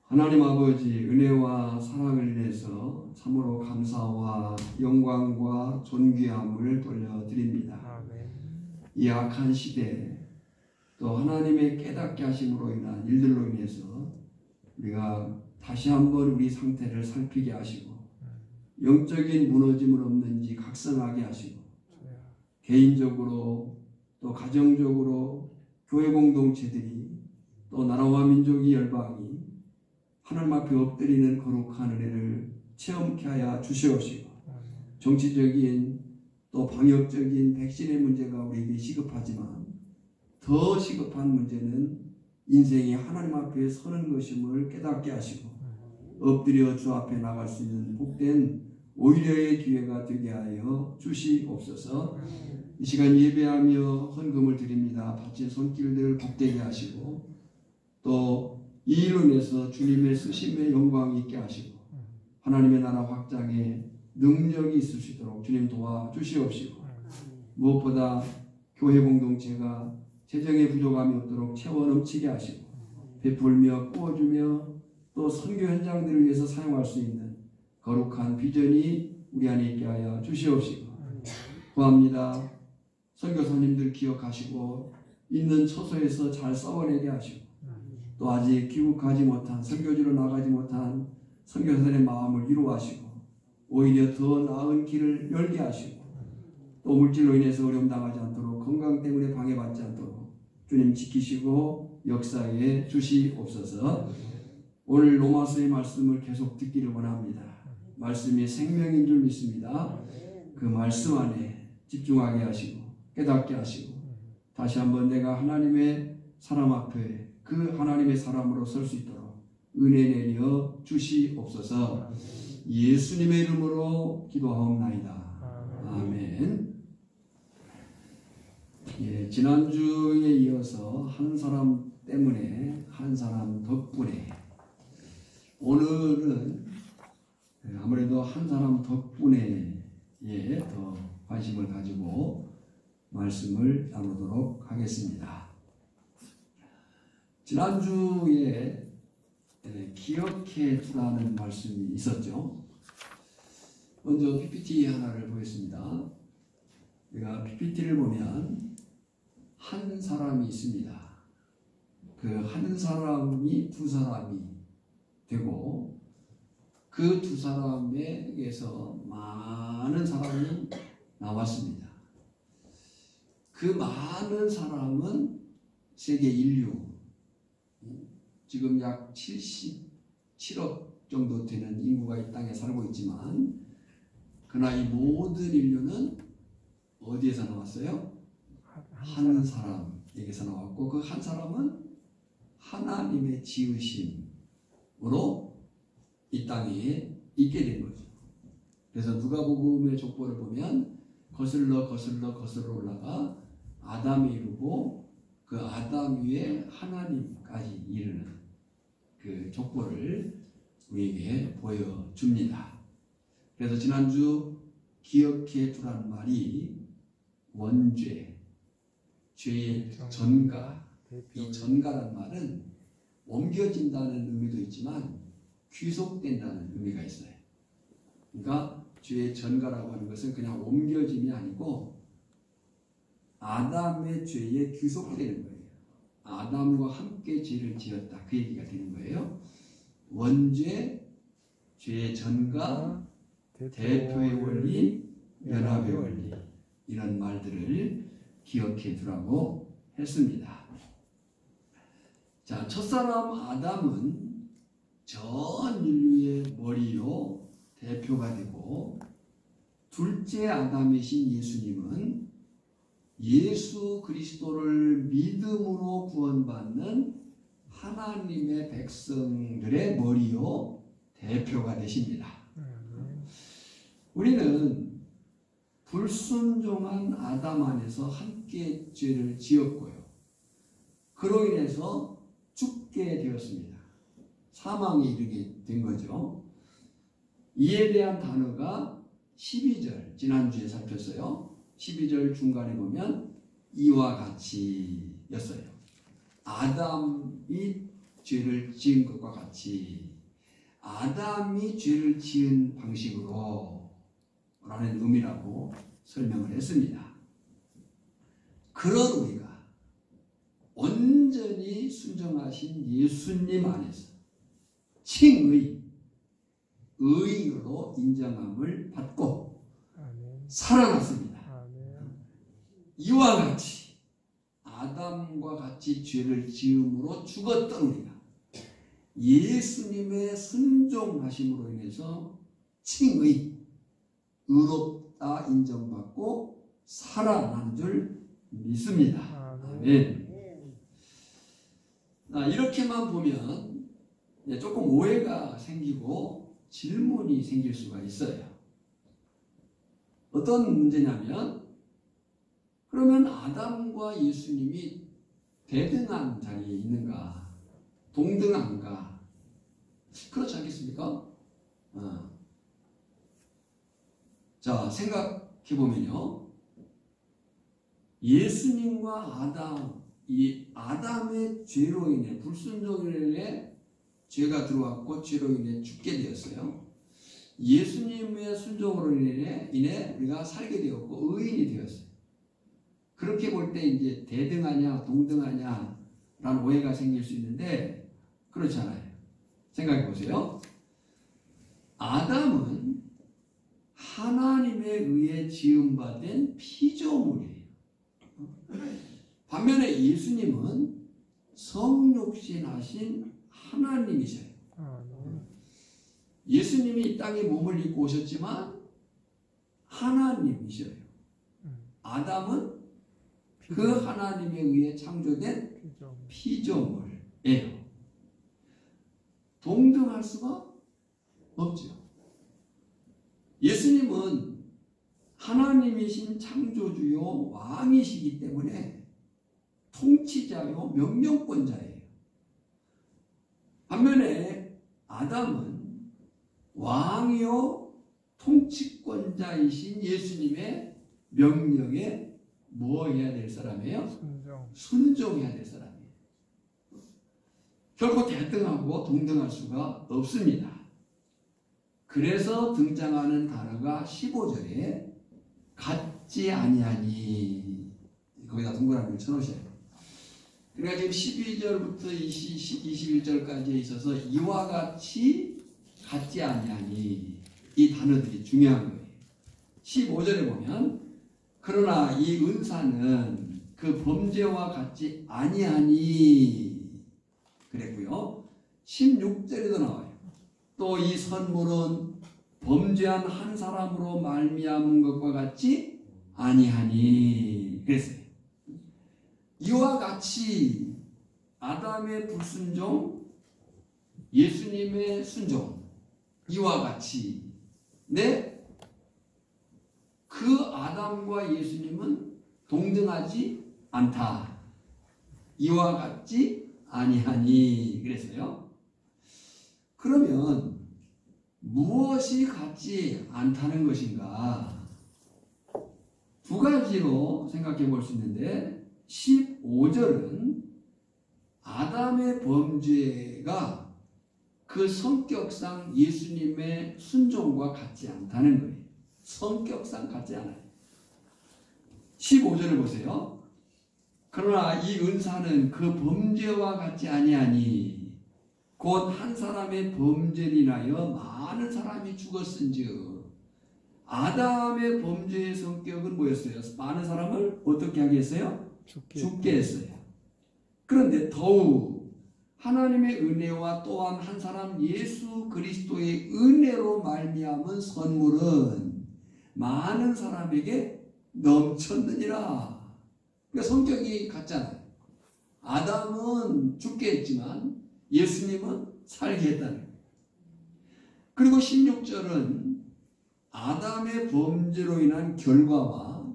하나님 아버지 은혜와 사랑을 인해서 참으로 감사와 영광과 존귀함을 돌려드립니다. 이 악한 시대에 또 하나님의 깨닫게 하심으로 인한 일들로 인해서 우리가 다시 한번 우리 상태를 살피게 하시고 영적인 무너짐은 없는지 각성하게 하시고 개인적으로 또 가정적으로 교회 공동체들이 또 나라와 민족이 열방이 하나님 앞에 엎드리는 거룩한 은혜를 체험케 하여 주시옵시고 정치적인 또 방역적인 백신의 문제가 우리에게 시급하지만 더 시급한 문제는 인생이 하나님 앞에 서는 것임을 깨닫게 하시고 엎드려 주 앞에 나갈 수 있는 복된 오히려의 기회가 되게 하여 주시옵소서. 이 시간 예배하며 헌금을 드립니다. 바친 손길들 복되게 하시고 또 이 일로 인해서 주님의 쓰심의 영광이 있게 하시고 하나님의 나라 확장에 능력이 있을 수 있도록 주님 도와주시옵시고 무엇보다 교회 공동체가 재정의 부족함이 없도록 채워 넘치게 하시고 베풀며 꾸어주며 또 선교 현장들을 위해서 사용할 수 있는 거룩한 비전이 우리 안에 있게 하여 주시옵시고 구합니다. 선교사님들 기억하시고 있는 처소에서 잘 써내게 하시고 또 아직 귀국하지 못한 선교지로 나가지 못한 선교사들의 마음을 위로하시고 오히려 더 나은 길을 열게 하시고 또 물질로 인해서 어려움 당하지 않도록 건강 때문에 방해받지 않도록 주님 지키시고 역사에 주시옵소서. 오늘 로마서의 말씀을 계속 듣기를 원합니다. 말씀이 생명인 줄 믿습니다. 그 말씀 안에 집중하게 하시고 깨닫게 하시고 다시 한번 내가 하나님의 사람 앞에 그 하나님의 사람으로 설 수 있도록 은혜 내려 주시옵소서. 예수님의 이름으로 기도하옵나이다. 아멘. 예, 지난주에 이어서 한 사람 때문에 한 사람 덕분에 오늘은 아무래도 한 사람 덕분에 더 관심을 가지고 말씀을 나누도록 하겠습니다. 지난주에 기억해 두라는 말씀이 있었죠. 먼저 PPT 하나를 보겠습니다. 우리가 PPT를 보면 한 사람이 있습니다. 그 한 사람이 두 사람이 되고 그 두 사람에게서 많은 사람이 나왔습니다. 그 많은 사람은 세계 인류 지금 약 77억 정도 되는 인구가 이 땅에 살고 있지만 그러나 이 모든 인류는 어디에서 나왔어요? 한 사람에게서 나왔고 그 한 사람은 하나님의 지으심으로 이 땅에 있게 된 거죠. 그래서 누가복음의 족보를 보면 거슬러 올라가 아담에 이르고 그 아담 위에 하나님까지 이르는 그 족보를 우리에게 보여줍니다. 그래서 지난주 기억해 두라는 말이 원죄, 죄의 전가, 이 전가란 말은 옮겨진다는 의미도 있지만 귀속된다는 의미가 있어요. 그러니까 죄의 전가라고 하는 것은 그냥 옮겨짐이 아니고 아담의 죄에 귀속되는 거예요. 아담과 함께 죄를 지었다. 그 얘기가 되는 거예요. 원죄, 죄의 전가, 대표의 원리, 연합의 원리 이런 말들을 기억해 두라고 했습니다. 자, 첫사람 아담은 전 인류의 머리요 대표가 되고 둘째 아담이신 예수님은 예수 그리스도를 믿음으로 구원받는 하나님의 백성들의 머리요 대표가 되십니다. 우리는 불순종한 아담 안에서 함께 죄를 지었고요. 그로 인해서 죽게 되었습니다. 사망에 이르게 된 거죠. 이에 대한 단어가 12절 지난주에 살폈어요. 12절 중간에 보면 이와 같이 였어요. 아담이 죄를 지은 것과 같이 아담이 죄를 지은 방식으로 라는 의미라고 설명을 했습니다. 그런 우리가 온전히 순종하신 예수님 안에서 칭의, 의인으로 인정함을 받고 살아났습니다. 이와 같이 아담과 같이 죄를 지음으로 죽었던 우리가 예수님의 순종하심으로 인해서 칭의, 의롭다 인정받고 살아난 줄 믿습니다. 아멘. 이렇게만 보면 조금 오해가 생기고 질문이 생길 수가 있어요. 어떤 문제냐면, 그러면 아담과 예수님이 대등한 자리에 있는가? 동등한가? 그렇지 않겠습니까? 자, 생각해보면요. 예수님과 아담, 이 아담의 죄로 인해, 불순종으로 인해 죄가 들어왔고 죄로 인해 죽게 되었어요. 예수님의 순종으로 인해 우리가 살게 되었고 의인이 되었어요. 그렇게 볼 때 이제 대등하냐 동등하냐 라는 오해가 생길 수 있는데 그렇지 않아요. 생각해 보세요. 아담은 하나님에 의해 지음받은 피조물이에요. 반면에 예수님은 성육신 하신 하나님이셔요. 예수님이 이 땅에 몸을 입고 오셨지만 하나님이셔요. 아담은 그 하나님에 의해 창조된 피조물이에요. 동등할 수가 없죠. 예수님은 하나님이신 창조주요 왕이시기 때문에 통치자요 명령권자예요. 반면에 아담은 왕이요 통치권자이신 예수님의 명령에 뭐 해야 될 사람이에요? 순종해야 될 사람이에요. 결코 대등하고 동등할 수가 없습니다. 그래서 등장하는 단어가 15절에 같지 아니하니, 거기다 동그라미를 쳐놓으셔야 돼요. 그러니까 지금 12절부터 21절까지에 있어서 이와 같이 같지 아니하니, 이 단어들이 중요한 거예요. 15절에 보면 그러나 이 은사는 그 범죄와 같지 아니하니 그랬고요. 16절에도 나와요. 또 이 선물은 범죄한 한 사람으로 말미암은 것과 같지 아니하니 그랬어요. 이와 같이 아담의 불순종, 예수님의 순종, 이와 같이 그 아담과 예수님은 동등하지 않다. 이와 같지 아니하니 그랬어요. 그러면 무엇이 같지 않다는 것인가? 두 가지로 생각해 볼 수 있는데 15절은 아담의 범죄가 그 성격상 예수님의 순종과 같지 않다는 거예요. 성격상 같지 않아요. 15절을 보세요. 그러나 이 은사는 그 범죄와 같지 아니하니 곧 한 사람의 범죄를 인하여 많은 사람이 죽었은즉 아담의 범죄의 성격은 뭐였어요? 많은 사람을 어떻게 하게 했어요? 죽게 했어요. 그런데 더욱 하나님의 은혜와 또한 한 사람 예수 그리스도의 은혜로 말미암은 선물은 많은 사람에게 넘쳤느니라. 그러니까 성격이 같잖아요. 아담은 죽게 했지만 예수님은 살게 했다는 거예요. 그리고 16절은 아담의 범죄로 인한 결과와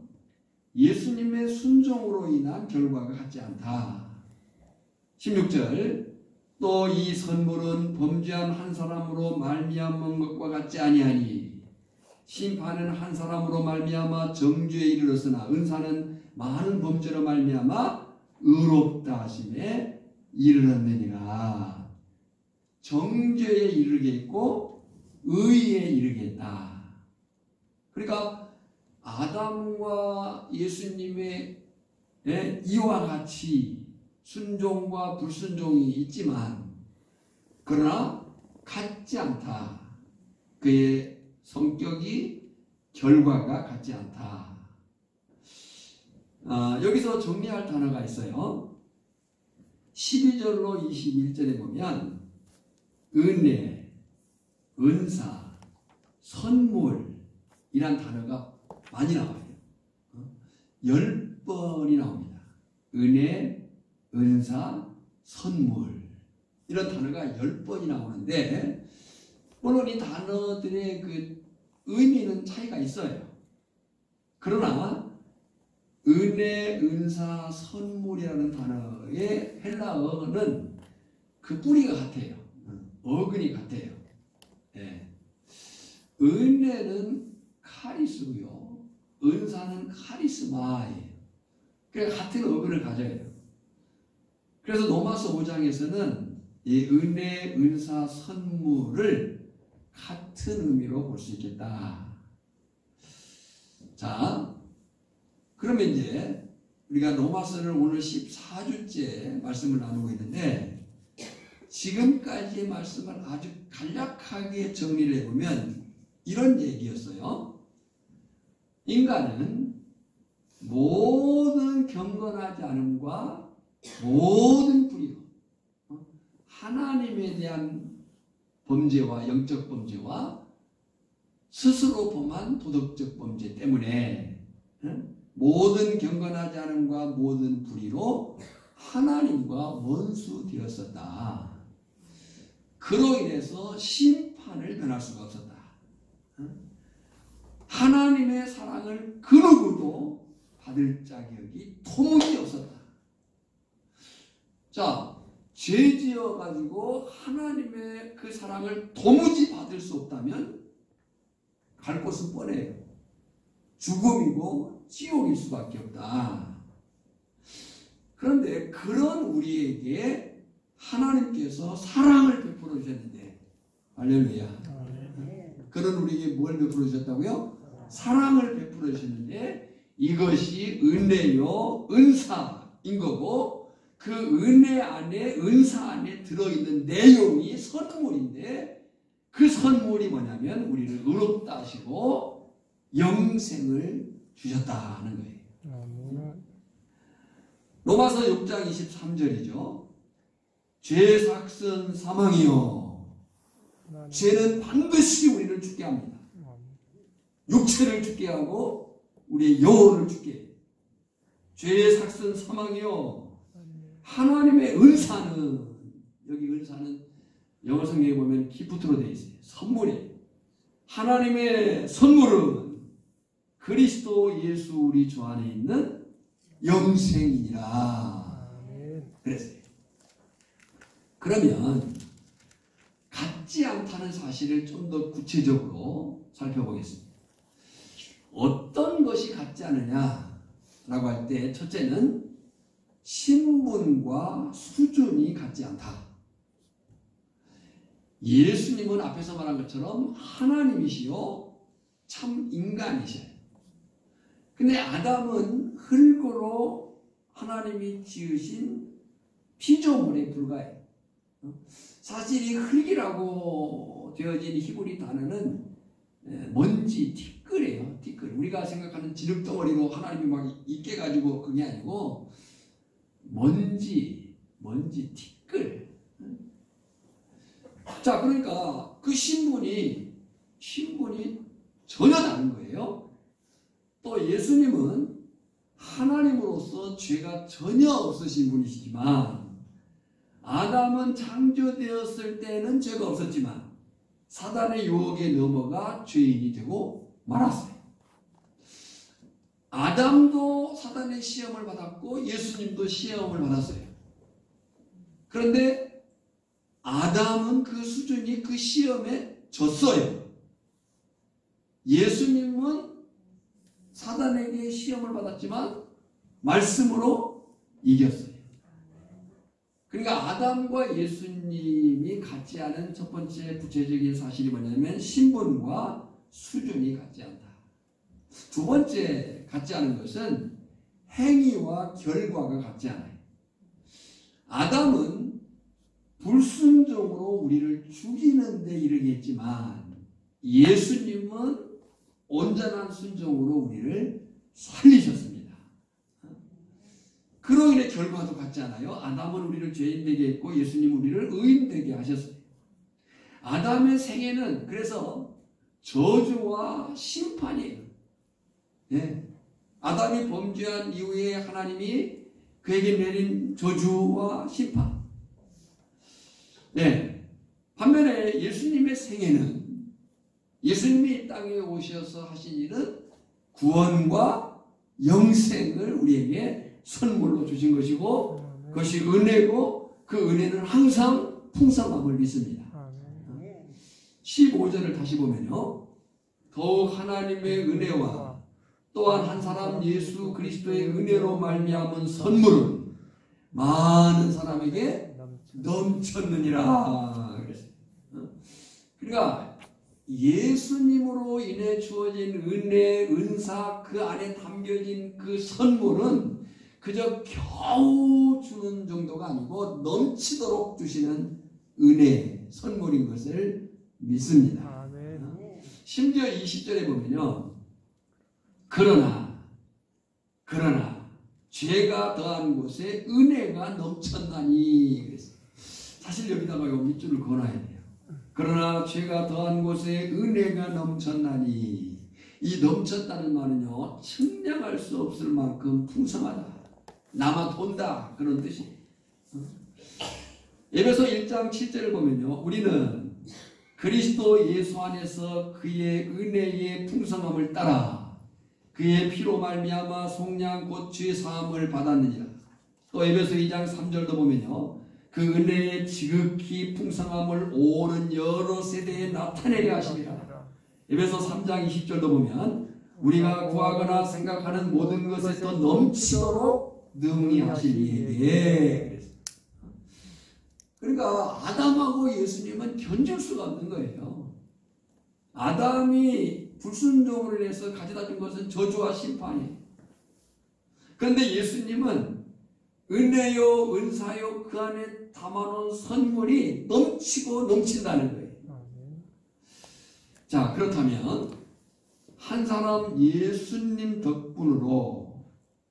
예수님의 순종으로 인한 결과가 같지 않다. 16절 또 이 선물은 범죄한 한 사람으로 말미암은 것과 같지 아니하니 심판은 한 사람으로 말미암아 정죄에 이르렀으나 은사는 많은 범죄로 말미암아 의롭다 하심에 이르렀느니라. 정죄에 이르게 했고 의에 이르게 했다. 그러니까 아담과 예수님의 이와 같이 순종과 불순종이 있지만 그러나 같지 않다. 그의 성격이 결과가 같지 않다. 여기서 정리할 단어가 있어요. 12절로 21절에 보면 은혜, 은사, 선물이란 단어가 많이 나와요. 10번이 나옵니다. 은혜, 은사, 선물 이런 단어가 10번이 나오는데 물론 이 단어들의 그 의미는 차이가 있어요. 그러나 은혜, 은사, 선물이라는 단어의 헬라어는 그 뿌리가 같아요. 어근이 같아요. 네. 은혜는 카리스고요. 은사는 카리스마예요. 그러니까 같은 어근을 가져야 돼요. 그래서 로마서 5장에서는 이 은혜, 은사, 선물을 같은 의미로 볼 수 있겠다. 자, 그러면 이제 우리가 로마서를 오늘 14주째 말씀을 나누고 있는데 지금까지의 말씀을 아주 간략하게 정리를 해보면 이런 얘기였어요. 인간은 모든 경건하지 않음과 모든 불의로 하나님에 대한 범죄와 영적 범죄와 스스로 범한 도덕적 범죄 때문에 모든 경건하지 않음과 모든 불의로 하나님과 원수 되었었다. 그로 인해서 심판을 면할 수가 없었다. 하나님의 사랑을 그 누구도 받을 자격이 도무지 없었다. 자, 죄 지어가지고 하나님의 그 사랑을 도무지 받을 수 없다면 갈 곳은 뻔해요. 죽음이고 지옥일 수밖에 없다. 그런데 그런 우리에게 하나님께서 사랑을 베풀어 주셨는데, 할렐루야. 그런 우리에게 뭘 베풀어 주셨다고요? 사랑을 베풀어 주셨는데 이것이 은혜요 은사인 거고 그 은혜 안에 은사 안에 들어있는 내용이 선물인데 그 선물이 뭐냐면 우리를 의롭다 하시고 영생을 주셨다는 거예요. 로마서 6장 23절이죠. 죄 삭은 사망이요. 죄는 반드시 우리를 죽게 합니다. 육체를 죽게 하고 우리의 영혼을 죽게 해요. 죄의 삭은 사망이요. 하나님의 은사는, 여기 은사는 영어 성경에 보면 기프트로 되어 있어요. 선물이에요. 하나님의 선물은 그리스도 예수 우리 주 안에 있는 영생이니라. 그랬어요. 그러면 같지 않다는 사실을 좀 더 구체적으로 살펴보겠습니다. 어떤 것이 같지 않느냐라고 할 때 첫째는 신분과 수준이 같지 않다. 예수님은 앞에서 말한 것처럼 하나님이시요 참 인간이셔요. 근데 아담은 흙으로 하나님이 지으신 피조물에 불과해요. 사실 이 흙이라고 되어진 히브리 단어는 먼지, 티끌이에요. 티끌. 우리가 생각하는 진흙덩어리로 하나님이 막 있게 가지고 그게 아니고 먼지, 티끌. 자, 그러니까 그 신분이 전혀 다른 거예요. 또 예수님은 하나님으로서 죄가 전혀 없으신 분이시지만 아담은 창조되었을 때는 죄가 없었지만 사단의 유혹에 넘어가 죄인이 되고 말았어요. 아담도 사단의 시험을 받았고 예수님도 시험을 받았어요. 그런데 아담은 그 수준이 그 시험에 졌어요. 예수님은 사단에게 시험을 받았지만 말씀으로 이겼어요. 그러니까 아담과 예수님이 같지 않은 첫 번째 구체적인 사실이 뭐냐면 신분과 수준이 같지 않다. 두 번째 같지 않은 것은 행위와 결과가 같지 않아요. 아담은 불순종으로 우리를 죽이는 데 이르게 했지만 예수님은 온전한 순종으로 우리를 살리셨습니다. 그로 인해 결과도 같지 않아요. 아담은 우리를 죄인 되게 했고 예수님은 우리를 의인 되게 하셨어요. 아담의 생애는 그래서 저주와 심판이에요. 예. 아담이 범죄한 이후에 하나님이 그에게 내린 저주와 심판. 네. 반면에 예수님의 생애는 예수님이 이 땅에 오셔서 하신 일은 구원과 영생을 우리에게 선물로 주신 것이고 그것이 은혜고 그 은혜는 항상 풍성함을 믿습니다. 15절을 다시 보면요. 더욱 하나님의 은혜와 또한 한 사람 예수 그리스도의 은혜로 말미암은 선물은 많은 사람에게 넘쳤느니라 그랬어요. 그러니까 예수님으로 인해 주어진 은혜, 은사, 그 안에 담겨진 그 선물은 그저 겨우 주는 정도가 아니고 넘치도록 주시는 은혜, 선물인 것을 믿습니다. 심지어 20절에 보면요. 그러나 죄가 더한 곳에 은혜가 넘쳤나니 그랬어요. 사실 여기다가 요 밑줄을 그어놔야 돼요. 그러나 죄가 더한 곳에 은혜가 넘쳤나니 이 넘쳤다는 말은요. 측량할 수 없을 만큼 풍성하다. 남아 돈다 그런 뜻이에요. 에베소 1장 7절을 보면요. 우리는 그리스도 예수 안에서 그의 은혜의 풍성함을 따라 그의 피로 말미암아 속량 곧 죄 사함을 받았느니라. 또 에베소 2장 3절도 보면요. 그 은혜의 지극히 풍성함을 오는 여러 세대에 나타내게 하시리라. 에베소 3장 20절도 보면 우리가 구하거나 생각하는 모든 것에 더 넘치도록 능히 하실 이에게. 그러니까 아담하고 예수님은 견줄 수가 없는 거예요. 아담이 불순종으로 인해서 가져다 준 것은 저주와 심판이에요. 그런데 예수님은 은혜요 은사요 그 안에 담아놓은 선물이 넘치고 넘친다는 거예요. 자, 그렇다면 한 사람 예수님 덕분으로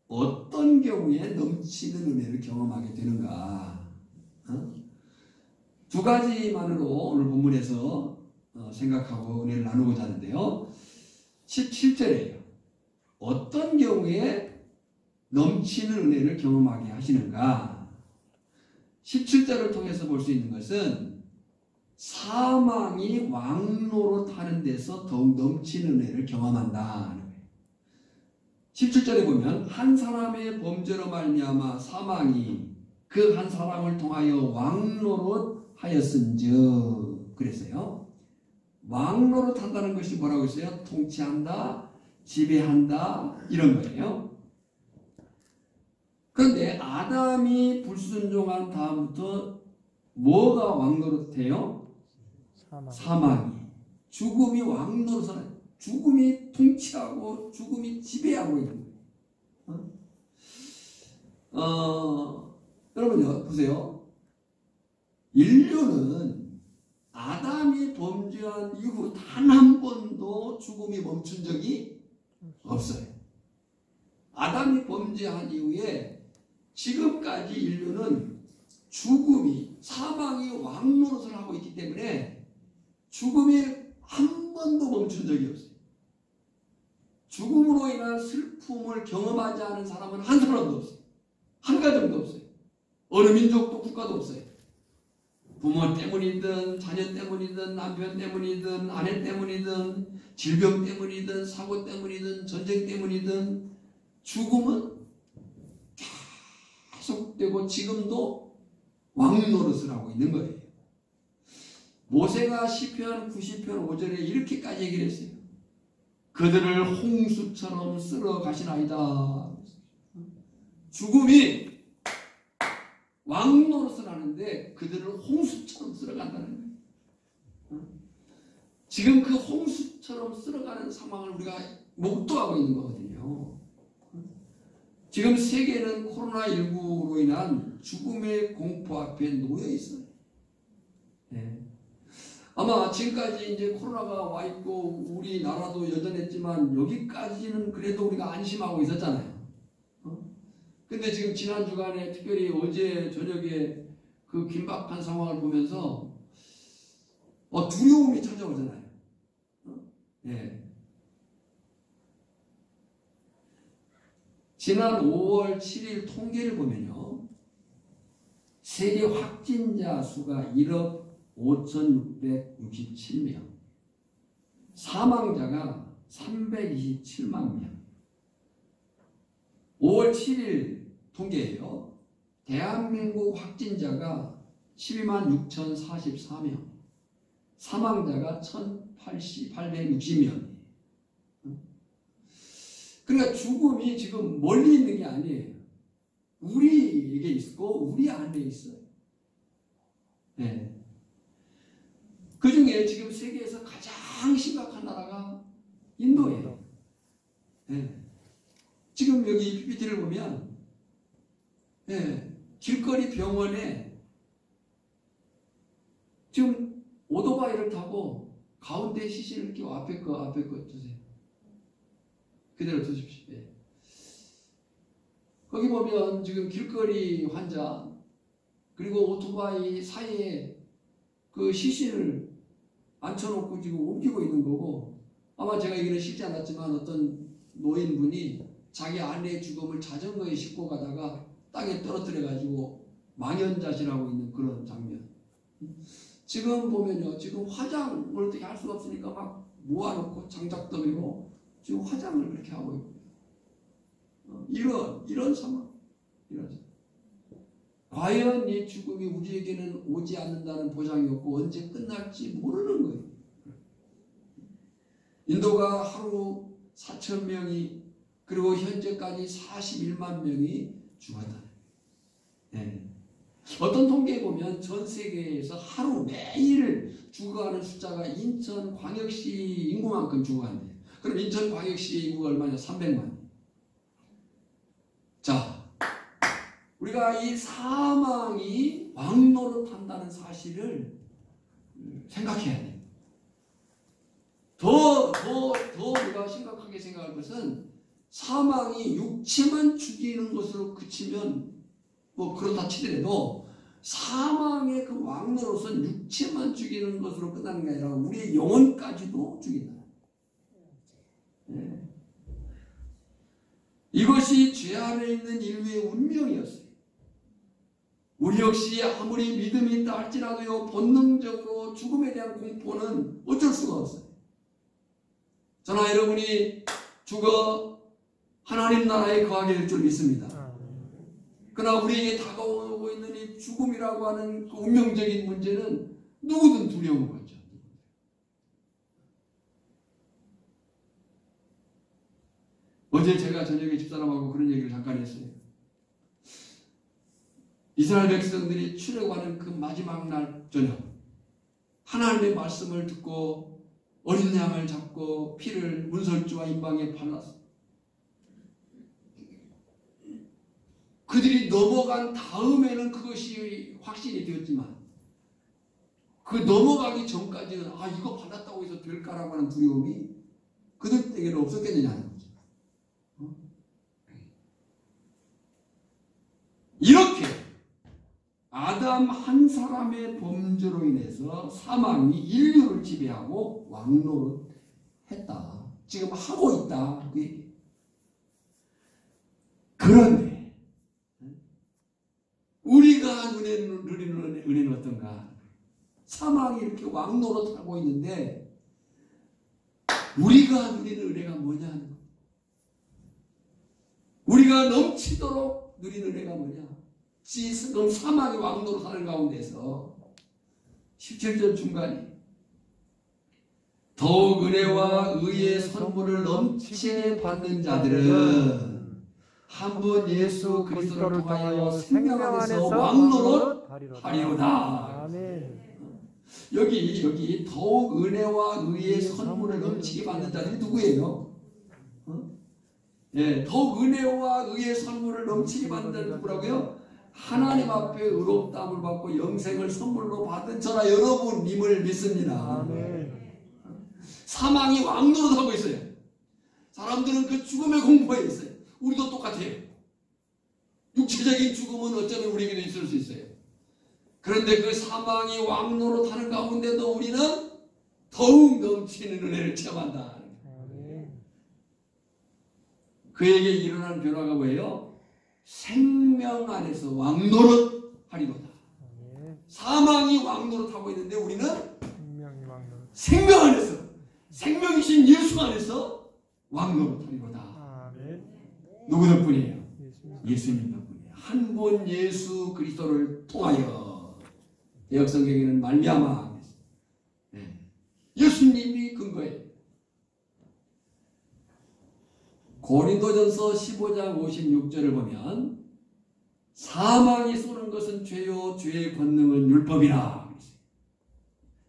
어떤 경우에 넘치는 은혜를 경험하게 되는가? 두 가지만으로 오늘 본문에서 생각하고 은혜를 나누고자 하는데요. 17절이에요. 어떤 경우에 넘치는 은혜를 경험하게 하시는가? 17절을 통해서 볼 수 있는 것은 사망이 왕노릇하는 데서 더욱 넘치는 은혜를 경험한다. 17절에 보면 한 사람의 범죄로 말미암아 사망이 그 한 사람을 통하여 왕노릇하였은즉 그랬어요. 왕노릇한다는 것이 뭐라고 했어요? 통치한다, 지배한다 이런 거예요. 그런데 아담이 불순종한 다음부터 뭐가 왕노릇해요? 사망이. 죽음이 왕노릇을 해요. 죽음이 통치하고 죽음이 지배하고 있는 거예요. 여러분 보세요. 인류는 아담이 범죄한 이후 단 한 번도 죽음이 멈춘 적이 없어요. 아담이 범죄한 이후에 지금까지 인류는 죽음이 사망이 왕노릇을 하고 있기 때문에 죽음이 한 번도 멈춘 적이 없어요. 죽음으로 인한 슬픔을 경험하지 않은 사람은 한 사람도 없어요. 한 가정도 없어요. 어느 민족도 국가도 없어요. 부모 때문이든 자녀 때문이든 남편 때문이든 아내 때문이든 질병 때문이든 사고 때문이든 전쟁 때문이든 죽음은 계속되고 지금도 왕노릇을 하고 있는 거예요. 모세가 시편 90편 5절에 이렇게까지 얘기를 했어요. 그들을 홍수처럼 쓸어 가시나이다. 죽음이 왕 노릇을 하는데 그들을 홍수처럼 쓸어간다는 거예요. 지금 그 홍수처럼 쓸어가는 상황을 우리가 목도하고 있는 거거든요. 지금 세계는 코로나19로 인한 죽음의 공포 앞에 놓여 있어요. 네. 아마 지금까지 이제 코로나가 와 있고 우리나라도 여전했지만 여기까지는 그래도 우리가 안심하고 있었잖아요. 근데 지금 지난 주간에 특별히 어제 저녁에 그 긴박한 상황을 보면서 두려움이 찾아오잖아요. 네. 지난 5월 7일 통계를 보면요. 세계 확진자 수가 1억 5,667명, 사망자가 327만 명. 5월 7일 통계예요. 대한민국 확진자가 12만 6,044명, 사망자가 1,860명. 그러니까 죽음이 지금 멀리 있는 게 아니에요. 우리에게 있고 우리 안에 있어요. 네. 그 중에 지금 세계에서 가장 심각한 나라가 인도예요. 네. 지금 여기 PPT를 보면 길거리 병원에 지금 오토바이를 타고 가운데 시신을 끼워 앞에 거 두세요. 그대로 두십시오. 거기 보면 지금 길거리 환자 그리고 오토바이 사이에 그 시신을 앉혀놓고 지금 옮기고 있는 거고, 아마 제가 이거는 쉽지 않았지만 어떤 노인분이 자기 아내의 죽음을 자전거에 싣고 가다가 땅에 떨어뜨려 가지고 망연자실하고 있는 그런 장면. 지금 보면요, 지금 화장을 어떻게 할 수가 없으니까 막 모아놓고 장작더미로 지금 화장을 그렇게 하고 있고, 이런 상황. 과연 이 죽음이 우리에게는 오지 않는다는 보장이 없고 언제 끝날지 모르는 거예요. 인도가 하루 4,000명이 그리고 현재까지 41만 명이 죽었다. 네. 어떤 통계에 보면 전 세계에서 하루 매일 죽어가는 숫자가 인천광역시 인구만큼 죽어간대요. 그럼 인천광역시 인구가 얼마냐? 300만. 자, 우리가 이 사망이 왕노릇한다는 사실을 생각해야 돼요. 더 우리가 심각하게 생각할 것은 사망이 육체만 죽이는 것으로 그치면 뭐 그렇다 치더라도 사망의 그 왕노릇은 육체만 죽이는 것으로 끝나는 게 아니라 우리의 영혼까지도 죽인다. 네. 이것이 죄 안에 있는 인류의 운명이었어요. 우리 역시 아무리 믿음이 있다 할지라도요, 본능적으로 죽음에 대한 공포는 어쩔 수가 없어요. 저나 여러분이 죽어 하나님 나라에 거하게 될 줄 믿습니다. 그러나 우리에게 다가오고 있는 이 죽음이라고 하는 그 운명적인 문제는 누구든 두려운 거죠. 어제 제가 저녁에 집사람하고 그런 얘기를 잠깐 했어요. 이스라엘 백성들이 출애굽하는 그 마지막 날 저녁, 하나님의 말씀을 듣고 어린 양을 잡고 피를 문설주와 임방에 발랐어. 그들이 넘어간 다음에는 그것이 확신이 되었지만 그 넘어가기 전까지는 이거 발랐다고 해서 될까라고 하는 두려움이 그들에게는 없었겠느냐는 거죠. 이렇게 아담 한 사람의 범죄로 인해서 사망이 인류를 지배하고 왕노릇했다. 지금 하고 있다. 그런데 우리가 누리는 은혜는 어떤가? 사망이 이렇게 왕노릇하고 있는데 우리가 누리는 은혜가 뭐냐? 우리가 넘치도록 누리는 은혜가 뭐냐? 지금 사망이 왕노릇하는 가운데서 17절 중간에 더욱 은혜와 의의 선물을 넘치게 받는 자들은 한 번 예수 그리스도를 통하여 생명 안에서 왕노릇 하리로다. 아멘. 여기 더욱 은혜와 의의 선물을 넘치게 받는 자들이 누구예요? 예, 더욱 은혜와 의의 선물을 넘치게 받는 자들이 누구라고요? 하나님 앞에 의롭다함을 받고 영생을 선물로 받은 저나 여러분임을 믿습니다. 아멘. 사망이 왕노릇하고 있어요. 사람들은 그 죽음의 공포에 있어요. 우리도 똑같아요. 육체적인 죽음은 어쩌면 우리에게도 있을 수 있어요. 그런데 그 사망이 왕노릇하는 가운데도 우리는 더욱 넘치는 은혜를 체험한다. 그에게 일어나는 변화가 뭐예요? 생명 안에서 왕노릇 하리로다. 사망이 왕노릇하고 있는데 우리는 생명 안에서, 생명이신 예수 안에서 왕노릇 하리로다. 누구 덕분이에요? 예수님 덕분이에요. 한 번 예수 그리스도를 통하여, 개역성경에는 말미암아, 예수님이 근거예요. 고린도전서 15장 56절을 보면 사망이 쏘는 것은 죄요 죄의 권능은 율법이라.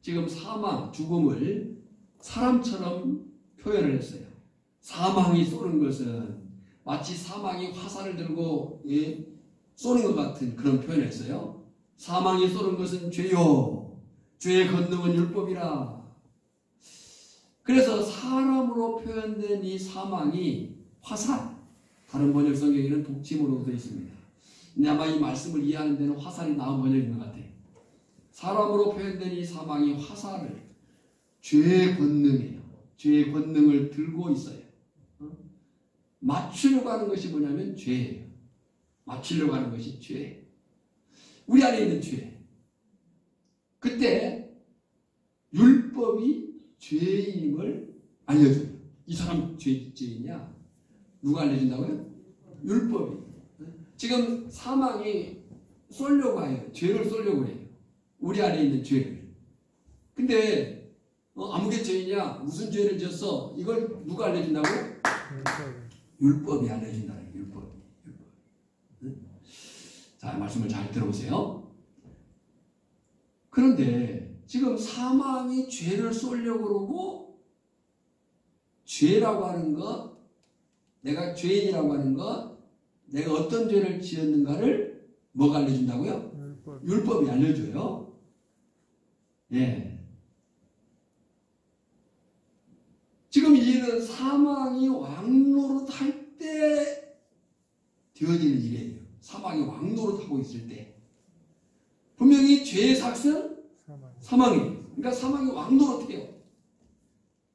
지금 사망, 죽음을 사람처럼 표현을 했어요. 사망이 쏘는 것은 마치 사망이 화살을 들고 쏘는 것 같은 그런 표현을 했어요. 사망이 쏘는 것은 죄요 죄의 권능은 율법이라. 그래서 사람으로 표현된 이 사망이 화살, 다른 번역 성경에는 독침으로 되어 있습니다. 근데 아마 이 말씀을 이해하는 데는 화살이 나은 번역인 것 같아요. 사람으로 표현된 이 사망이 화살을, 죄의 권능이에요. 죄의 권능을 들고 있어요. 맞추려고 하는 것이 뭐냐면 죄예요. 맞추려고 하는 것이 죄. 우리 안에 있는 죄. 그때 율법이 죄인임을 알려줘요. 이 사람 죄인이야. 누가 알려준다고요? 율법이. 지금 사망이 쏠려고 해요. 죄를 쏠려고 해요. 우리 안에 있는 죄를. 근데 아무개 죄이냐? 무슨 죄를 지었어? 이걸 누가 알려준다고요? 율법이 알려준다는 거예요. 율법이. 자, 말씀을 잘 들어보세요. 그런데 지금 사망이 죄를 쏠려고 그러고, 죄라고 하는 것, 내가 죄인이라고 하는 것, 내가 어떤 죄를 지었는가를 뭐가 알려준다고요? 율법이 알려줘요. 예. 지금 이 일은 사망이 왕노릇할 때 되어지는 일이에요. 사망이 왕노릇하고 있을 때. 분명히 죄의 삭은 사망이에요. 그러니까 사망이 왕노릇해요.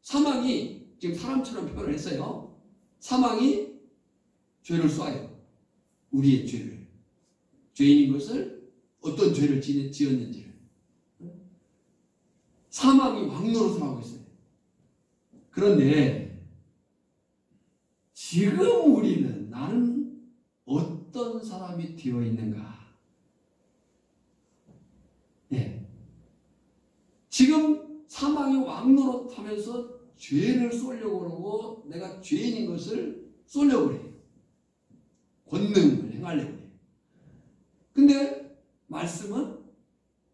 사망이 지금 사람처럼 표현을 했어요. 사망이 죄를 쏴요. 우리의 죄를. 죄인인 것을 어떤 죄를 지었는지를. 사망이 왕노릇을 하고 있어요. 그런데 지금 우리는, 나는 어떤 사람이 되어 있는가? 예. 지금 사망이 왕노릇하면서 죄를 쏠려고 그러고 내가 죄인인 것을 쏠려고 그래요. 권능을 행하려고 해요. 근데 말씀은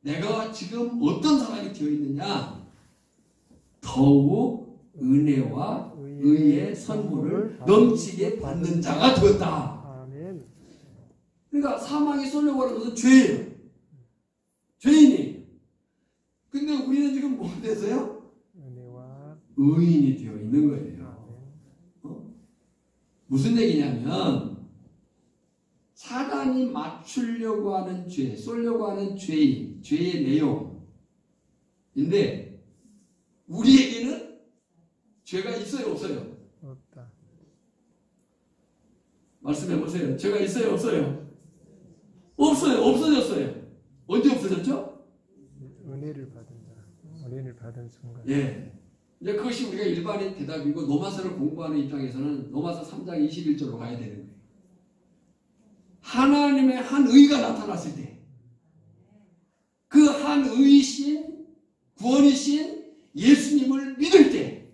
내가 지금 어떤 사람이 되어 있느냐? 더욱 은혜와 의의 선물을 넘치게 받는 자가 되었다. 그러니까 사망이 쏠려고 하는 것은 죄예요. 죄인이에요. 근데 우리는 지금 뭐 돼서요? 의인이 되어 있는 거예요. 무슨 얘기냐면 사단이 맞추려고 하는 죄, 쏠려고 하는 죄인, 죄의 내용인데 우리에게는 죄가 있어요, 없어요? 없다. 말씀해 보세요. 죄가 있어요, 없어요? 없어요. 없어졌어요. 언제 없어졌죠? 은혜를 받은 자, 은혜를 받은 순간. 예. 이제 그것이 우리가 일반인 대답이고, 로마서를 공부하는 입장에서는 로마서 3장 21절로 가야 되는 거예요. 하나님의 한 의가 나타났을 때, 그 한 의이신, 구원이신 예수님을 믿을 때,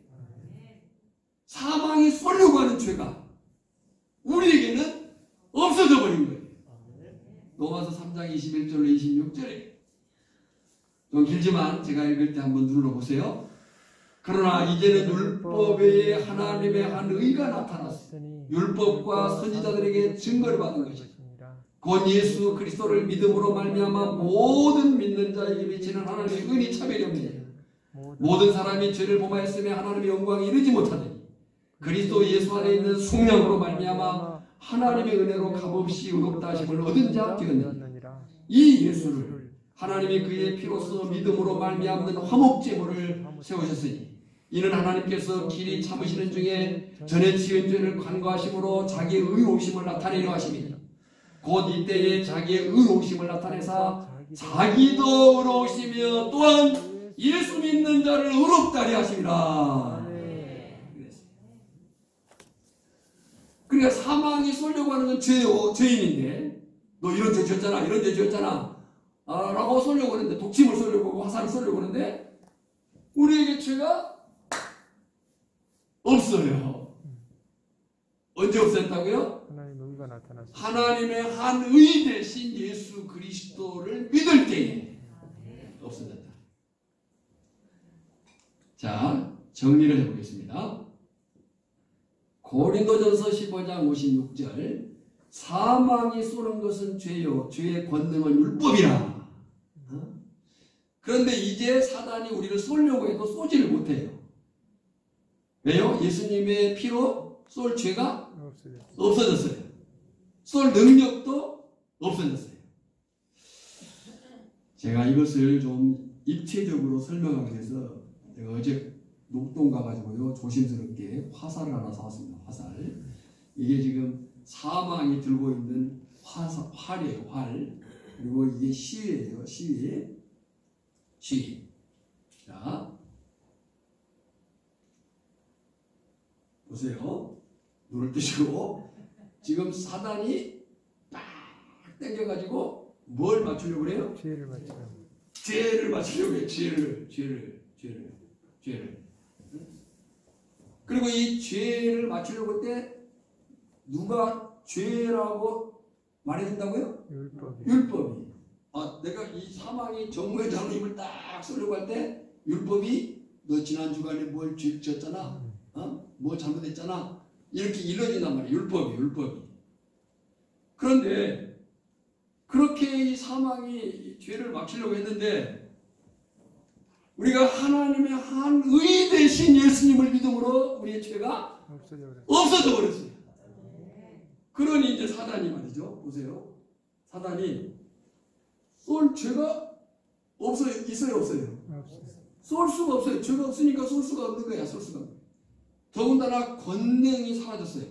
사망이 쏠려고 하는 죄가 우리에게는 로마서 3장 21절로 26절에 좀 길지만 제가 읽을 때 한번 눌러보세요. 그러나 이제는 율법에 하나님의 한 의가 나타났으니 율법과 선지자들에게 증거를 받은 것이다. 곧 예수 그리스도를 믿음으로 말미암아 모든 믿는 자에게 미치는 하나님의 은이 차별이 없느니라. 모든 사람이 죄를 범하였으며 하나님의 영광에 이르지 못하더니 그리스도 예수 안에 있는 숙량으로 말미암아 하나님의 은혜로 값없이 의롭다 하심을 얻은 자 되었느니라. 이 예수를 하나님이 그의 피로써 믿음으로 말미암는 화목제물을 세우셨으니 이는 하나님께서 길이 참으시는 중에 전에 지은 죄를 간과하심으로 자기의 의로우심을 나타내려 하심이니 곧 이때에 자기의 의로우심을 나타내사 자기도 의로우시며 또한 예수 믿는 자를 의롭다 하려 하심이라. 그러니까 사망이 쏠려고 하는 건 죄인인데 너 이런 죄 지었잖아 이런 죄 지었잖아 라고 쏠려고 하는데 독침을 쏠려고 하고 화살을 쏠려고 하는데 우리에게 죄가 없어요. 언제 없었다고요? 하나님의 의가 나타났어요. 하나님의 한 의 대신 예수 그리스도를 믿을 때에 없어졌다. 자, 정리를 해보겠습니다. 고린도전서 15장 56절 사망이 쏘는 것은 죄요 죄의 권능은 율법이라. 그런데 이제 사단이 우리를 쏘려고 해도 쏘지를 못해요. 왜요? 예수님의 피로 쏠 죄가 없어졌어요. 쏠 능력도 없어졌어요. 제가 이것을 좀 입체적으로 설명하기 위해서 제가 어제 녹동 가가지고요 조심스럽게 화살을 하나 사왔습니다. 화살. 이게 지금 사망이 들고 있는 활이에요. 활. 그리고 이게 시위예요. 시위. 자 보세요. 눈을 뜨시고 지금 사단이 빡 당겨가지고 뭘 맞추려고 그래요? 죄를 맞추려고. 죄를 맞추려고 해요. 죄를. 그리고 이 죄를 맞추려고 할 때 누가 죄라고 말해준다고요? 율법이. 내가 이 사망이 정무의 장님을 딱 쏘려고 할 때 율법이 너 지난 주간에 뭘 죄 지었잖아. 뭐 잘못했잖아. 이렇게 일러진단 말이에요. 율법이. 그런데 그렇게 이 사망이 죄를 막히려고 했는데 우리가 하나님의 한 의 대신 예수님을 믿음으로 우리의 죄가 없어져 버렸어요. 그러니 이제 사단이 말이죠. 보세요. 사단이 쏠 죄가 있어요 없어요? 쏠 수가 없어요. 죄가 없으니까 쏠 수가 없는 거야. 쏠 수가. 더군다나 권능이 사라졌어요.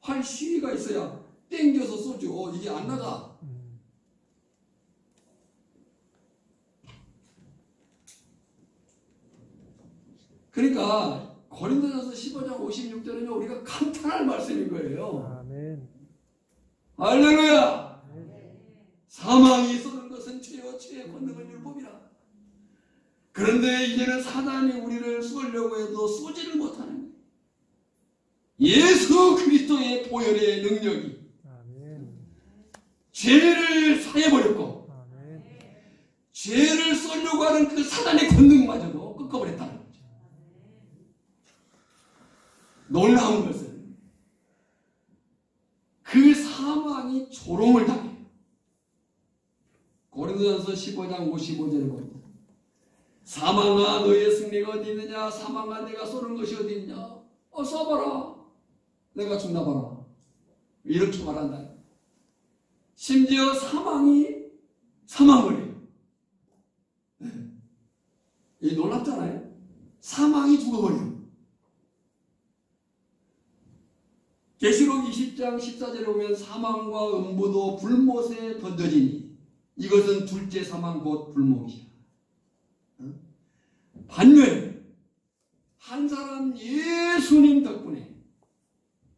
활 시위가 있어야 땡겨서 쏘죠. 이게 안 나가. 그러니까 고린도전서 15장 56절은요 우리가 감탄할 말씀인 거예요. 아멘. 할렐루야. 사망이 쏘는 것은 죄요 죄의 권능은 율법이라. 그런데 이제는 사단이 우리를 쏘려고 해도 쏘지를 못하는 거예요. 예수 그리스도의 보혈의 능력이 죄를 사해버렸고 죄를 쏘려고 하는 그 사단의 권능마저도 꺾어버렸다는 거죠. 놀라운 것은 그 사망이 조롱을 당해요. 고린도전서 15장 55절에 보면 사망아 너의 승리가 어디 있느냐. 사망아 내가 쏘는 것이 어디 있냐. 쏴봐라. 내가 죽나봐라. 이렇게 말한다. 심지어 사망을 해요. 이 놀랍잖아요. 사망이 죽어버려요. 계시록 20장 14절에 보면 사망과 음부도 불못에 던져지니 이것은 둘째 사망 곧 불못이야. 반면 한 사람 예수님 덕분에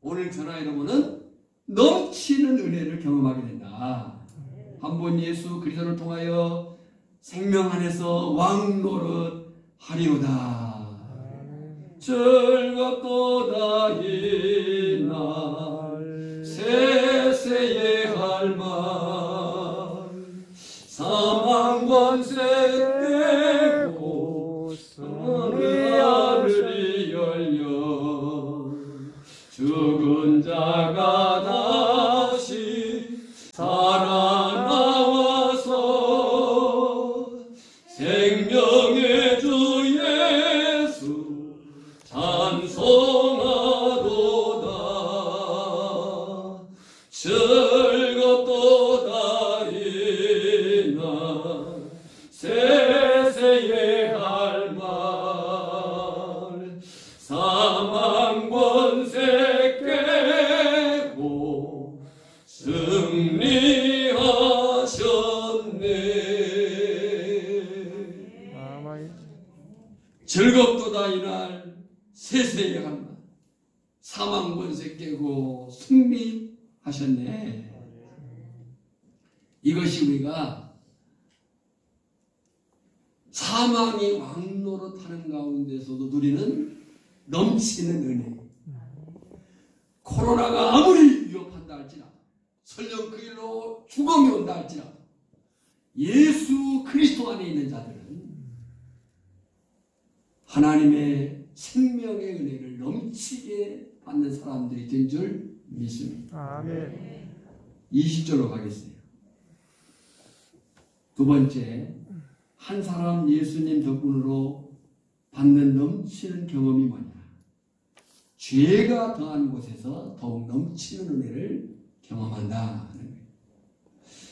오늘 저나 여러분은 넘치는 은혜를 경험하게 된다. 한 번 예수 그리스도를 통하여 생명 안에서 왕노릇 하리로다. 즐겁도다 이날 세세의 할망 즐겁도다 이날 세세의 한날 사망 권세 깨고 승리하셨네. 이것이 우리가 사망이 왕노릇하는 가운데서도 누리는 넘치는 은혜. 코로나가 아무리 위협한다 할지라도 설령 그 일로 죽음이 온다 할지라도 예수 그리스도 안에 있는 자들은 하나님의 생명의 은혜를 넘치게 받는 사람들이 된 줄 믿습니다. 아멘. 20절로 가겠습니다. 두 번째, 한 사람 예수님 덕분으로 받는 넘치는 경험이 뭐냐? 죄가 더한 곳에서 더욱 넘치는 은혜를 경험한다 하는 거예요.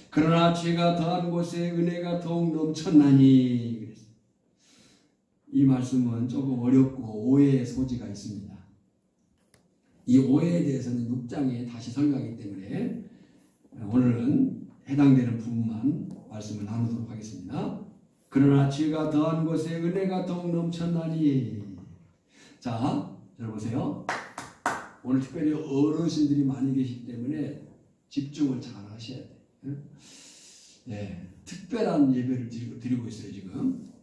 그러나 죄가 더한 곳에 은혜가 더욱 넘쳤나니 그랬어요. 이 말씀은 조금 어렵고 오해의 소지가 있습니다. 이 오해에 대해서는 6장에 다시 설명하기 때문에 오늘은 해당되는 부분만 말씀을 나누도록 하겠습니다. 그러나 죄가 더한 곳에 은혜가 더욱 넘쳤나니. 자, 들어보세요. 오늘 특별히 어르신들이 많이 계시기 때문에 집중을 잘 하셔야 돼요. 네, 특별한 예배를 드리고 있어요 지금.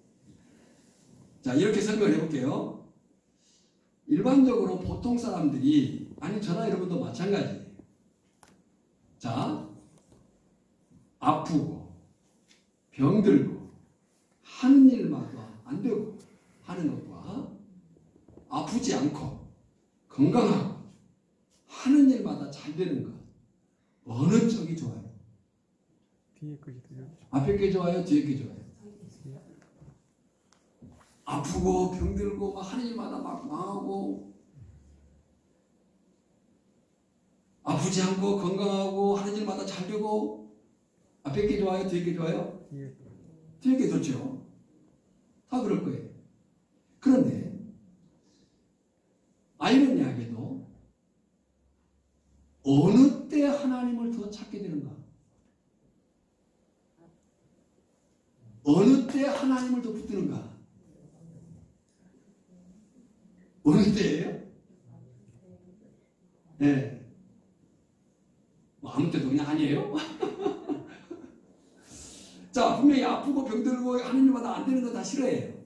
자, 이렇게 설명을 해볼게요. 일반적으로 보통 사람들이, 아니 저나 여러분도 마찬가지예요. 자, 아프고 병들고 하는 일마다 안 되고 하는 것과 아프지 않고 건강하고 하는 일마다 잘 되는 것, 어느 쪽이 좋아요? 뒤에 것이 더 좋죠. 앞에 게 좋아요? 뒤에 게 좋아요? 아프고 병들고 막 하는 일마다 막 망하고 아프지 않고 건강하고 하는 일마다 잘 되고 앞에 게 좋아요? 뒤에 게 좋아요? 뒤에 게 좋죠. 다 그럴 거예요. 그런데 아이러니하게도 어느 때 하나님을 더 찾게 되는가? 어느 때 하나님을 더 붙드는가? 어느 때예요? 네. 뭐 아무 때도 그냥 아니에요? 자, 분명히 아프고 병들고 하는 일마다 안 되는 거 다 싫어해요.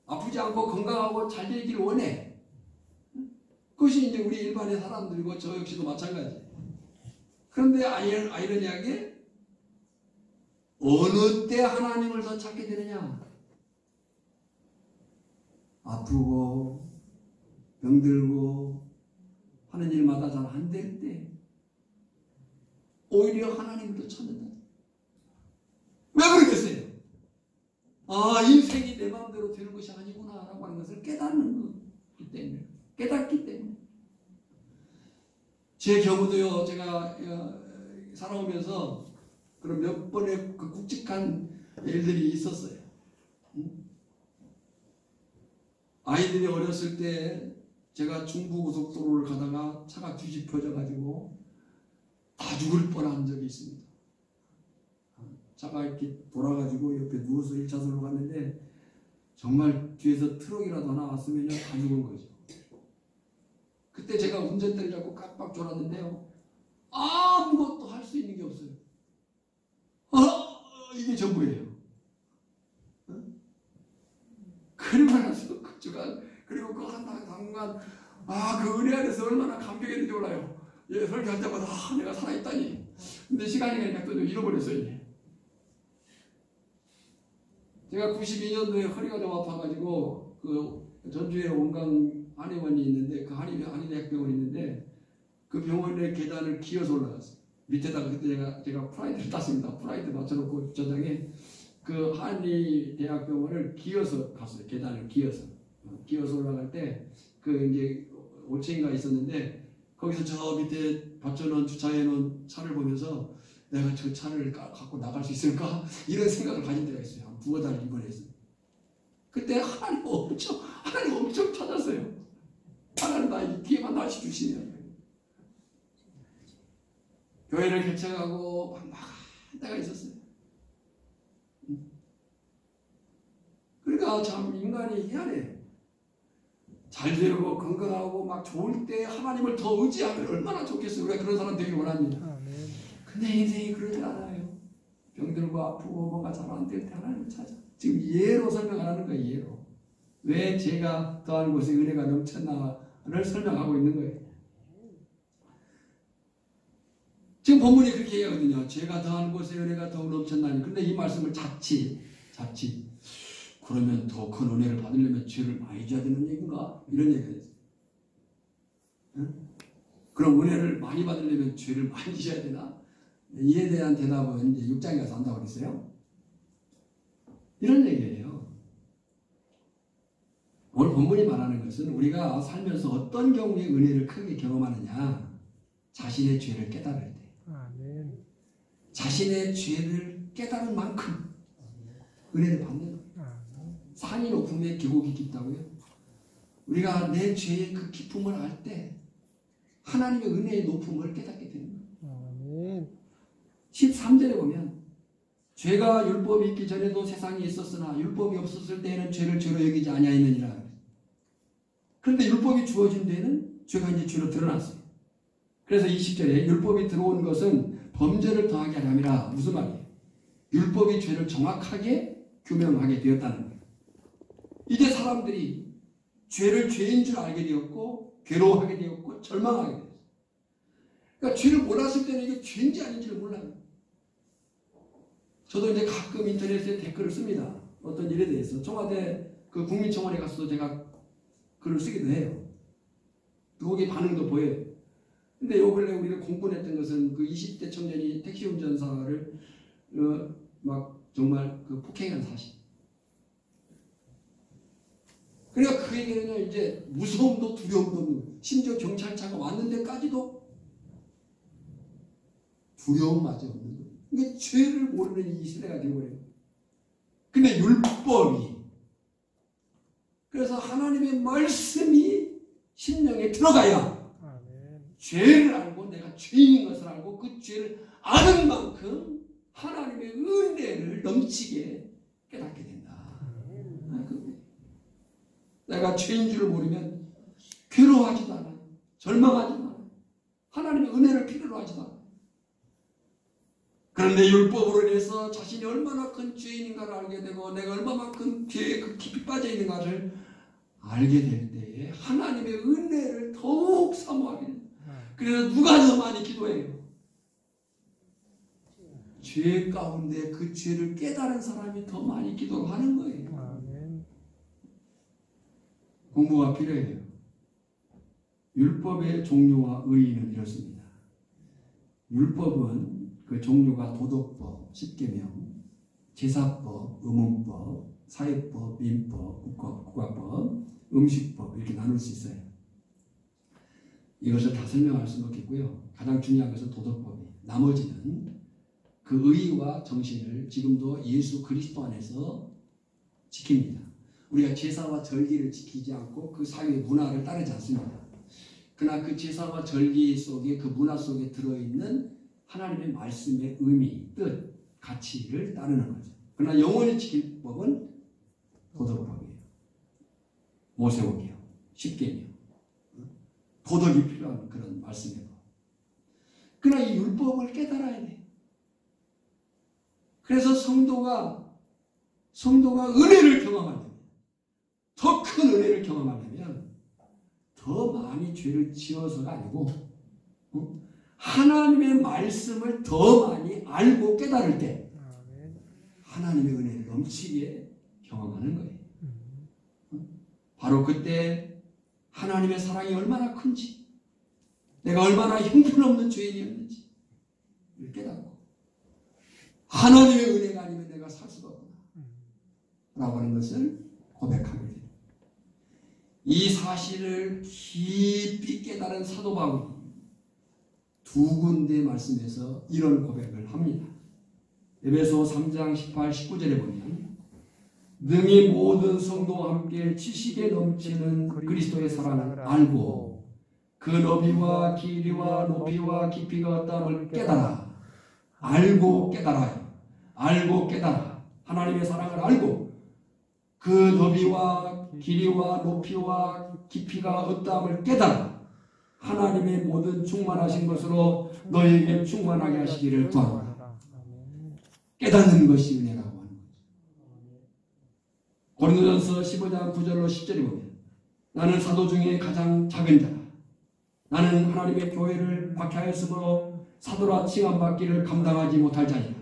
아프지 않고 건강하고 잘 되기를 원해. 그것이 이제 우리 일반의 사람들이고 저 역시도 마찬가지. 그런데 아이러니하게 어느 때 하나님을 더 찾게 되느냐? 아프고 병들고 하는 일마다 잘 안 될 때 오히려 하나님을 더 찾는다. 왜 그러겠어요? 아, 인생이 내 마음대로 되는 것이 아니구나 라고 하는 것을 깨닫는 거기 때문에, 깨닫기 때문에. 제 경우도요, 제가 살아오면서 그런 몇 번의 그 굵직한 일들이 있었어요. 아이들이 어렸을 때 제가 중부고속도로를 가다가 차가 뒤집혀져 가지고 다 죽을 뻔한 적이 있습니다. 차가 이렇게 돌아가지고 옆에 누워서 1차선으로 갔는데 정말 뒤에서 트럭이라도 하나 왔으면 다 죽은 거죠. 그때 제가 운전대를 잡고 깜빡 졸았는데요. 아무것도 할 수 있는 게 없어요. 이게 전부예요. 그리고 나서 그 주간, 그리고 그 한 당간, 그 은혜 안에서 얼마나 감격했는지 몰라요. 예, 설교할 때마다 내가 살아있다니. 근데 시간이 가니까 또 잃어버렸어요. 이제. 제가 92년도에 허리가 좀 아파가지고 그 전주에 원강 한의원이 있는데 그 한의대학병원이 있는데 그 병원의 계단을 기어서 올라갔어요. 밑에다가 그때 제가 프라이드를 땄습니다. 프라이드 맞춰놓고 주차장에 그 한의대학병원을 기어서 갔어요. 계단을 기어서 올라갈 때 그 이제 5층인가 있었는데 거기서 저 밑에 받쳐놓은 주차해놓은 차를 보면서 내가 저 차를 갖고 나갈 수 있을까? 이런 생각을 가진 때가 있어요. 한 2달 입원해서. 그때 하나님 엄청 찾았어요. 하나님 나에게 기회만 다시 주시면. 교회를 개척하고 막 때가 있었어요. 그러니까 참 인간이 희한해. 잘 되고 건강하고 막 좋을 때 하나님을 더 의지하면 얼마나 좋겠어요. 우리가 그런 사람 되길 원합니다. 근데 인생이 그러지 않아요. 병들고 아프고 뭔가 잘 안 될 때 하나님을 찾아. 지금 예로 설명하는 거예요. 예로. 왜 죄가 더한 곳에 은혜가 넘쳤나를 설명하고 있는 거예요. 지금 본문이 그렇게 얘기하거든요. 죄가 더한 곳에 은혜가 더욱 넘쳤나니. 근데 이 말씀을 자칫 그러면 더 큰 은혜를 받으려면 죄를 많이 져야 되는 얘기인가? 이런 얘기가 있어요. 응? 그럼 은혜를 많이 받으려면 죄를 많이 져야 되나? 이에 대한 대답은 이제 6장에 가서 한다고 그랬어요. 이런 얘기예요. 오늘 본문이 말하는 것은 우리가 살면서 어떤 경우에 은혜를 크게 경험하느냐, 자신의 죄를 깨달을 때, 자신의 죄를 깨달은 만큼 은혜를 받는 거예요. 산이 높음에 계곡이 깊다고요? 우리가 내 죄의 그 깊음을 알 때 하나님의 은혜의 높음을 깨닫게 되는 거예요. 13절에 보면 죄가 율법이 있기 전에도 세상에 있었으나 율법이 없었을 때에는 죄를 죄로 여기지 아니하였느니라. 그런데 율법이 주어진 데에는 죄가 이제 죄로 드러났어요. 그래서 20절에 율법이 들어온 것은 범죄를 더하게 하려 함이라. 무슨 말이에요? 율법이 죄를 정확하게 규명하게 되었다는 거예요. 이제 사람들이 죄를 죄인 줄 알게 되었고 괴로워하게 되었고 절망하게 되었어요. 그러니까 죄를 몰랐을 때는 이게 죄인지 아닌지를 몰라요. 저도 이제 가끔 인터넷에 댓글을 씁니다. 어떤 일에 대해서. 청와대 그 국민청원에 가서도 제가 글을 쓰기도 해요. 거기 반응도 보여요. 근데 요 근래 우리가 공분했던 것은 그 20대 청년이 택시 운전사를 막 정말 그 폭행한 사실. 그러니까 그 얘기는 이제 무서움도 두려움도 없는 거예요. 심지어 경찰차가 왔는데까지도 두려움마저 없는 거예요. 이게 죄를 모르는 이 시대가 되어버려요. 근데 율법이, 그래서 하나님의 말씀이 심령에 들어가야 죄를 알고 내가 죄인 것을 알고 그 죄를 아는 만큼 하나님의 은혜를 넘치게 깨닫게 된다. 내가 죄인 줄 모르면 괴로워하지도 않아요. 절망하지도 않아요. 하나님의 은혜를 필요로 하지도 않아요. 그런데 율법으로 인해서 자신이 얼마나 큰 죄인인가를 알게 되고 내가 얼마만큼 죄에 깊이 빠져 있는가를 알게 될 때에 하나님의 은혜를 더욱 사모하게 됩니다. 그래서 누가 더 많이 기도해요? 죄 가운데 그 죄를 깨달은 사람이 더 많이 기도를 하는 거예요. 공부가 필요해요. 율법의 종류와 의의는 이렇습니다. 율법은 그 종류가 도덕법, 십계명, 제사법, 의문법, 사회법, 민법, 국가법, 음식법 이렇게 나눌 수 있어요. 이것을 다 설명할 수는 없겠고요. 가장 중요한 것은 도덕법이에요. 나머지는 그 의의와 정신을 지금도 예수 그리스도 안에서 지킵니다. 우리가 제사와 절기를 지키지 않고 그 사회의 문화를 따르지 않습니다. 그러나 그 제사와 절기 속에 그 문화 속에 들어있는 하나님의 말씀의 의미, 뜻, 가치를 따르는 거죠. 그러나 영원히 지킬 법은 도덕법이에요. 모세오경, 십계명, 도덕이 필요한 그런 말씀이에요. 그러나 이 율법을 깨달아야 돼요. 그래서 성도가 은혜를 경험하려면, 더 큰 은혜를 경험하려면 더 많이 죄를 지어서가 아니고 하나님의 말씀을 더 많이 알고 깨달을 때 하나님의 은혜를 넘치게 경험하는 거예요. 바로 그때 하나님의 사랑이 얼마나 큰지, 내가 얼마나 형편없는 죄인이었는지 깨닫고 하나님의 은혜가 아니면 내가 살 수가 없구나 라고 하는 것을 고백하게 됩니다. 이 사실을 깊이 깨달은 사도 바울이 두 군데 말씀에서 이런 고백을 합니다. 에베소 3장 18, 19절에 보면 능히 모든 성도와 함께 지식에 넘치는 그리스도의 사랑을 알고 그 너비와 길이와 높이와 깊이가 어떠함을 깨달아. 알고 깨달아요. 알고 깨달아. 하나님의 사랑을 알고 그 너비와 길이와 높이와 깊이가 없다함을 깨달아 하나님의 모든 충만하신 것으로 너에게 충만하게 하시기를 구하노라. 깨닫는 것이 은혜라고 하는 거죠. 고린도전서 15장 9절로 10절에 보면 나는 사도 중에 가장 작은 자라. 나는 하나님의 교회를 박해하였으므로 사도라 칭함받기를 감당하지 못할 자니라.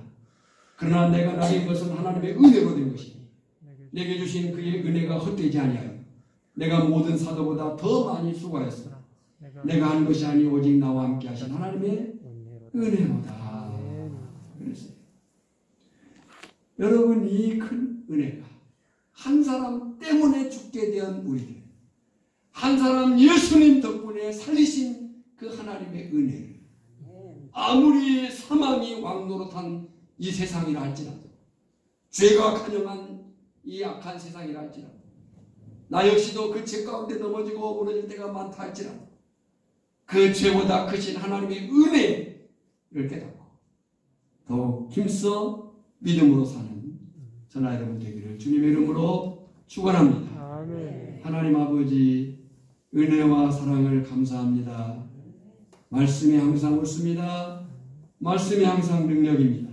그러나 내가 나린 것은 하나님의 은혜로 된 것이니 내게 주신 그의 은혜가 헛되지 아니하여 내가 모든 사도보다 더 많이 수고하였으나 내가 하는 것이 아니 오직 나와 함께 하신 하나님의 은혜로다. 그랬어요. 여러분, 이 큰 은혜가 한 사람 때문에 죽게 된 우리들, 한 사람 예수님 덕분에 살리신 그 하나님의 은혜를 아무리 사망이 왕노릇한 이 세상이라 할지라도, 죄가 간영한 이 악한 세상이라 할지라도, 나 역시도 그 죄 가운데 넘어지고 무너질 때가 많다 할지라도 그 죄보다 크신 하나님의 은혜를 깨닫고 더욱 힘써 믿음으로 사는 저나 여러분 되기를 주님의 이름으로 축원합니다. 아멘. 하나님 아버지, 은혜와 사랑을 감사합니다. 말씀이 항상 옳습니다. 말씀이 항상 능력입니다.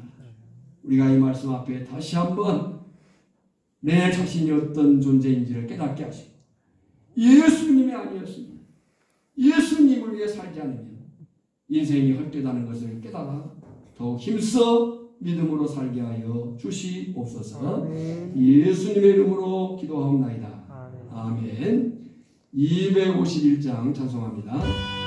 우리가 이 말씀 앞에 다시 한번 내 자신이 어떤 존재인지를 깨닫게 하시고, 예수님이 아니었습니다. 예수님을 위해 살지 않으면 인생이 헛되다는 것을 깨달아 더욱 힘써 믿음으로 살게 하여 주시옵소서. 예수님의 이름으로 기도하옵나이다. 아멘. 251장 찬송합니다.